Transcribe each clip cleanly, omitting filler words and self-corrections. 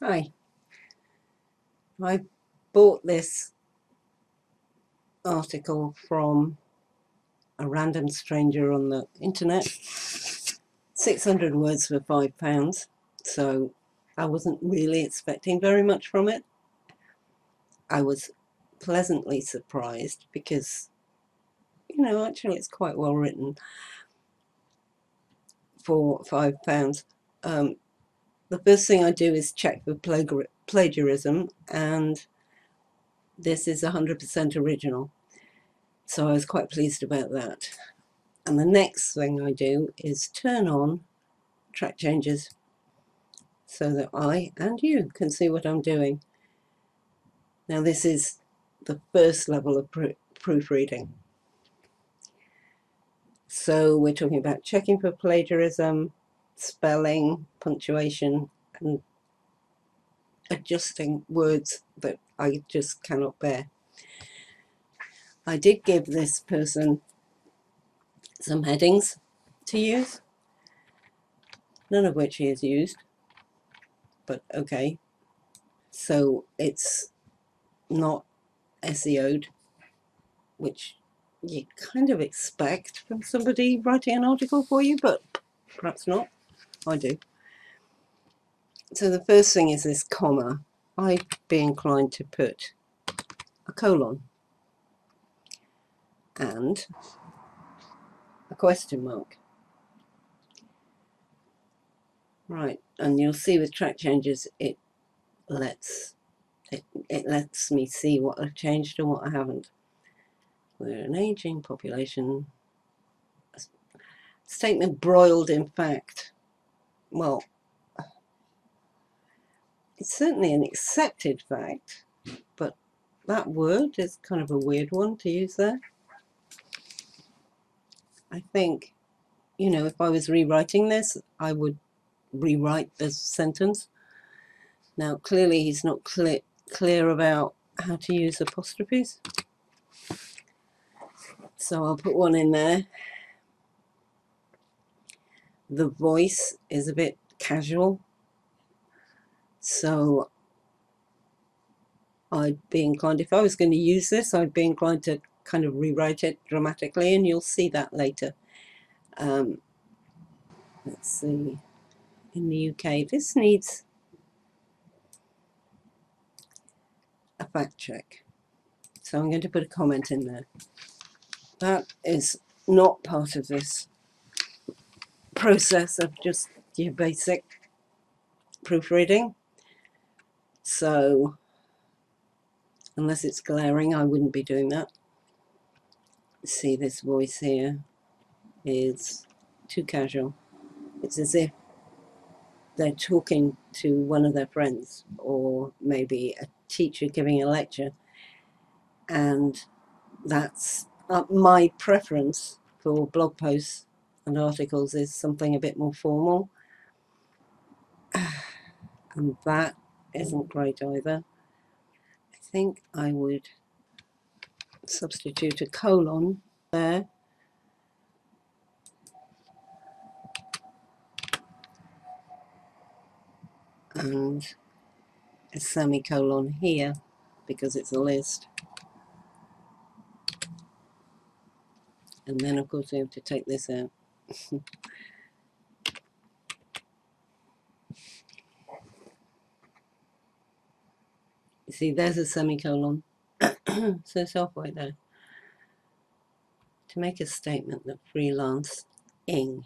Hi, I bought this article from a random stranger on the internet, 600 words for £5, so I wasn't really expecting very much from it. I was pleasantly surprised because, actually it's quite well written for £5. The first thing I do is check for plagiarism, and this is 100% original. So I was quite pleased about that. And the next thing I do is turn on track changes so that I and you can see what I'm doing. Now this is the first level of proofreading. So we're talking about checking for plagiarism, spelling, punctuation, and adjusting words that I just cannot bear. I did give this person some headings to use, none of which he has used, but okay. So it's not SEO'd, which you kind of expect from somebody writing an article for you, but perhaps not. I do. So the first thing is this comma. I'd be inclined to put a colon and a question mark. Right, and you'll see with track changes it lets me see what I've changed and what I haven't. We're an aging population. Statement broiled in fact. Well, it's certainly an accepted fact, but that word is kind of a weird one to use there. I think, if I was rewriting this, I would rewrite this sentence. Now, clearly he's not clear about how to use apostrophes, so I'll put one in there. The voice is a bit casual, so I'd be inclined, if I was going to use this, I'd be inclined to kind of rewrite it dramatically, and you'll see that later. Let's see, in the UK, this needs a fact check. So I'm going to put a comment in there. That is not part of this process of just your basic proofreading. So unless it's glaring, I wouldn't be doing that. See, this voice here is too casual. It's as if they're talking to one of their friends, or maybe a teacher giving a lecture, and that's my preference for blog posts and articles is something a bit more formal, and that isn't great either. I think I would substitute a colon there and a semicolon here because it's a list. And then of course we have to take this out. You see, there's a semicolon. So it's halfway there. To make a statement that freelancing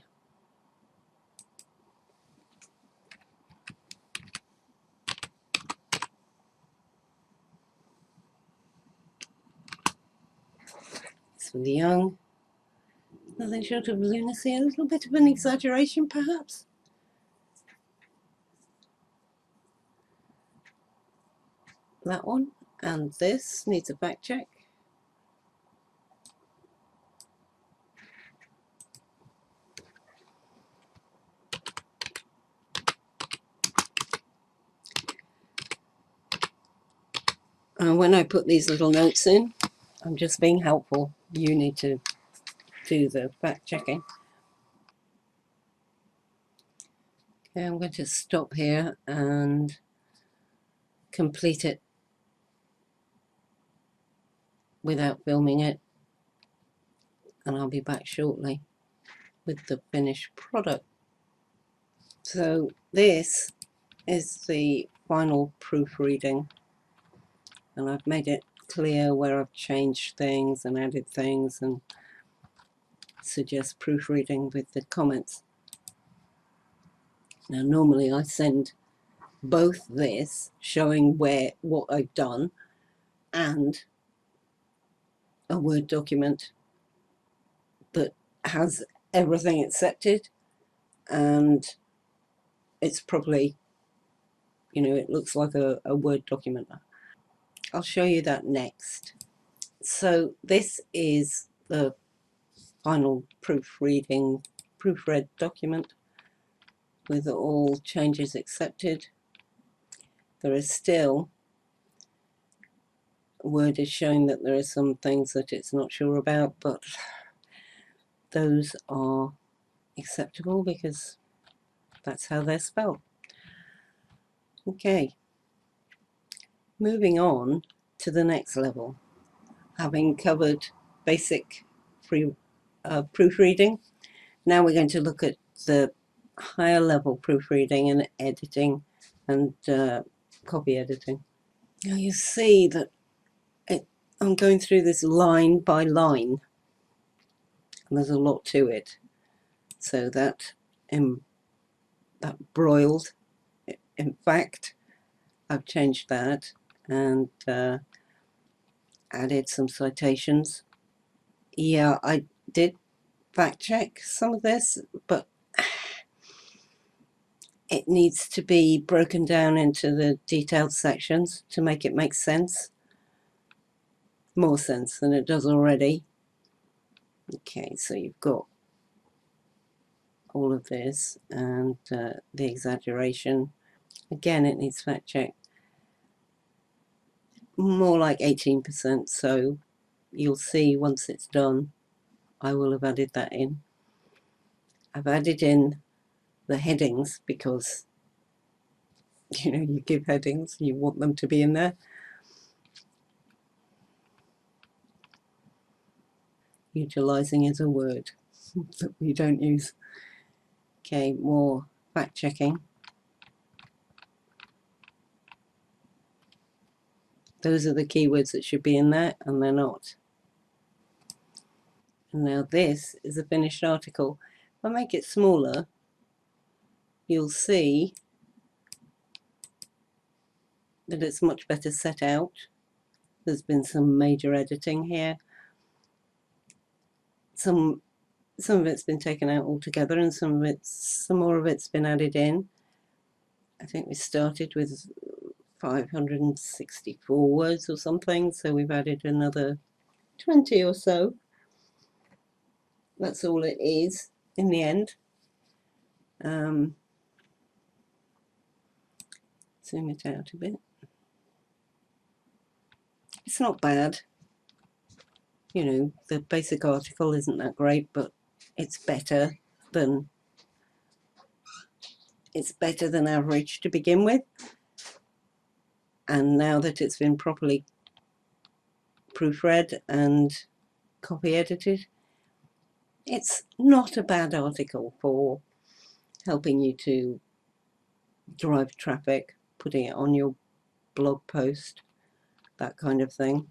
is for the young. Nothing short of lunacy, a little bit of an exaggeration perhaps. That one, and this needs a fact check. And when I put these little notes in, I'm just being helpful. You need to do the fact checking. Okay, I'm going to stop here and complete it without filming it, and I'll be back shortly with the finished product. So this is the final proofreading, and I've made it clear where I've changed things and added things and suggest proofreading with the comments. Now normally I send both this showing what I've done and a Word document that has everything accepted, and it's probably, you know, it looks like a Word document. I'll show you that next. So this is the final proofread document with all changes accepted. There is still, Word is showing that there are some things that it's not sure about, but those are acceptable because that's how they're spelled. Okay, moving on to the next level. Having covered basic proofreading, now we're going to look at the higher level proofreading and editing and copy editing. Now you see that I'm going through this line by line, and there's a lot to it. So that broiled, in fact, I've changed that and added some citations. Yeah, I did fact check some of this, but it needs to be broken down into the detailed sections to make it make sense. More sense than it does already. Okay, so you've got all of this and the exaggeration. Again, it needs fact check. More like 18%, so you'll see once it's done I will have added that in. I've added in the headings because, you know, you give headings, you want them to be in there. Utilizing is a word that we don't use. Okay, more fact checking. Those are the keywords that should be in there, and they're not. And now this is a finished article. If I make it smaller, you'll see that it's much better set out. There's been some major editing here. Some of it's been taken out altogether, and some more of it's been added in. I think we started with 564 words or something, so we've added another 20 or so. That's all it is in the end. Zoom it out a bit. It's not bad. You know, the basic article isn't that great, but it's better than average to begin with. And now that it's been properly proofread and copy edited, it's not a bad article for helping you to drive traffic, putting it on your blog post, that kind of thing.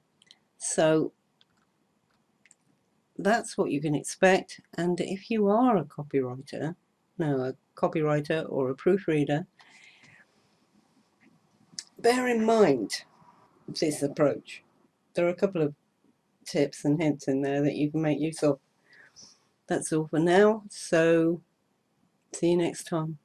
So that's what you can expect. And if you are a copywriter or a proofreader, bear in mind this approach. There are a couple of tips and hints in there that you can make use of. That's all for now, so see you next time.